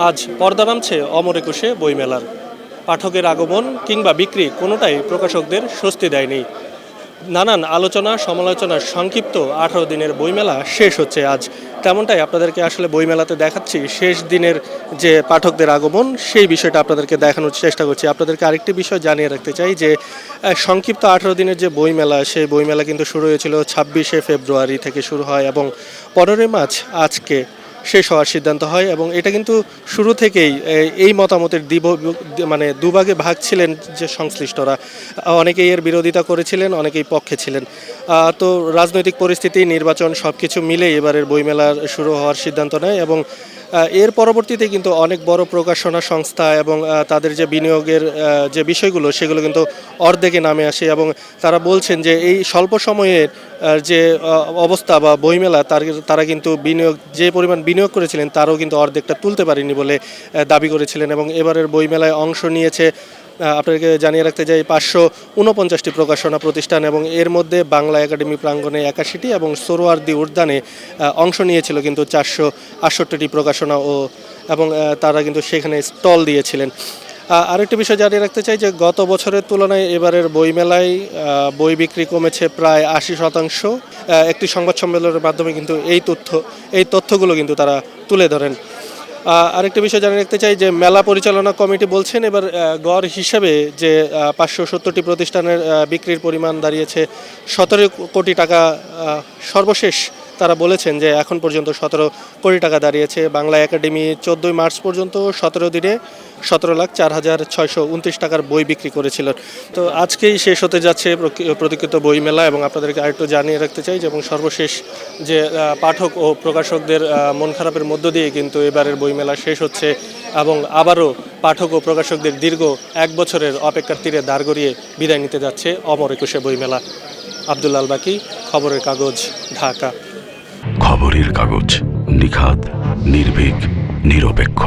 আজ পর্দা নামছে অমর একুশে বইমেলার। পাঠকের আগমন কিংবা বিক্রি কোনোটাই প্রকাশকদের স্বস্তি দেয়নি। নানান আলোচনা সমালোচনার সংক্ষিপ্ত 18 দিনের বইমেলা শেষ হচ্ছে আজ। তেমনটাই আপনাদেরকে আসলে বইমেলাতে দেখাচ্ছি। শেষ দিনের যে পাঠকদের আগমন সেই বিষয়টা আপনাদেরকে দেখানোর চেষ্টা করছি। আপনাদেরকে আরেকটি বিষয় জানিয়ে রাখতে চাই যে সংক্ষিপ্ত 18 দিনের যে বইমেলা সেই বইমেলা কিন্তু শুরু হয়েছিল 26শে ফেব্রুয়ারি থেকে শুরু হয় এবং 15ই মার্চ আজকে শেষ হওয়ার সিদ্ধান্ত হয়। এবং এটা কিন্তু শুরু থেকেই এই মতামতের মানে দুভাগে ভাগ ছিলেন যে সংশ্লিষ্টরা। অনেকেই এর বিরোধিতা করেছিলেন, অনেকেই পক্ষে ছিলেন। তো রাজনৈতিক পরিস্থিতি, নির্বাচন সব কিছু মিলে এবারের বইমেলার শুরু হওয়ার সিদ্ধান্ত নেয় এবং এর পরবর্তীতে কিন্তু অনেক বড় প্রকাশনা সংস্থা এবং তাদের যে বিনিয়োগের যে বিষয়গুলো সেগুলো কিন্তু অর্ধেকে নামে আসে এবং তারা বলছেন যে এই স্বল্প সময়ের যে অবস্থা বা বইমেলা তারা কিন্তু যে পরিমাণ বিনিয়োগ করেছিলেন তারও কিন্তু অর্ধেকটা তুলতে পারেনি বলে দাবি করেছিলেন। এবং এবারের বইমেলায় অংশ নিয়েছে, আপনাদেরকে জানিয়ে রাখতে চাই, 549টি প্রকাশনা প্রতিষ্ঠান এবং এর মধ্যে বাংলা একাডেমি প্রাঙ্গণে 81টি এবং সোহরাওয়ার্দী উদ্যানে অংশ নিয়েছিল কিন্তু 468টি প্রকাশনা এবং তারা কিন্তু সেখানে স্টল দিয়েছিলেন। আরেকটি বিষয় জানিয়ে রাখতে চাই যে গত বছরের তুলনায় এবারের বইমেলায় বই বিক্রি কমেছে প্রায় 80%। একটি সংবাদ সম্মেলনের মাধ্যমে কিন্তু এই তথ্যগুলো কিন্তু তারা তুলে ধরেন। আরেকটি বিষয় জানিয়ে রাখতে চাই যে মেলা পরিচালনা কমিটি বলছেন এবার গড় হিসাবে যে 570টি প্রতিষ্ঠানের বিক্রির পরিমাণ দাঁড়িয়েছে 17 কোটি টাকা। সর্বশেষ তারা বলেছেন যে এখন পর্যন্ত 17 কোটি টাকা দাঁড়িয়েছে। বাংলা একাডেমি 14ই মার্চ পর্যন্ত 17 দিনে 17,04,629 টাকার বই বিক্রি করেছিল। তো আজকেই শেষ হতে যাচ্ছে প্রতীক্ষিত বইমেলা এবং আপনাদেরকে আরেকটু জানিয়ে রাখতে চাই যে এবং সর্বশেষ যে পাঠক ও প্রকাশকদের মন খারাপের মধ্য দিয়ে কিন্তু এবারের বইমেলা শেষ হচ্ছে এবং আবারও পাঠক ও প্রকাশকদের দীর্ঘ 1 বছরের অপেক্ষার তীরে দাঁড় করিয়ে বিদায় নিতে যাচ্ছে অমর একুশে বইমেলা। আব্দুল আল বাকি, খবরের কাগজ, ঢাকা। খবরের কাগজ, নিখাত, নির্ভীক, নিরপেক্ষ।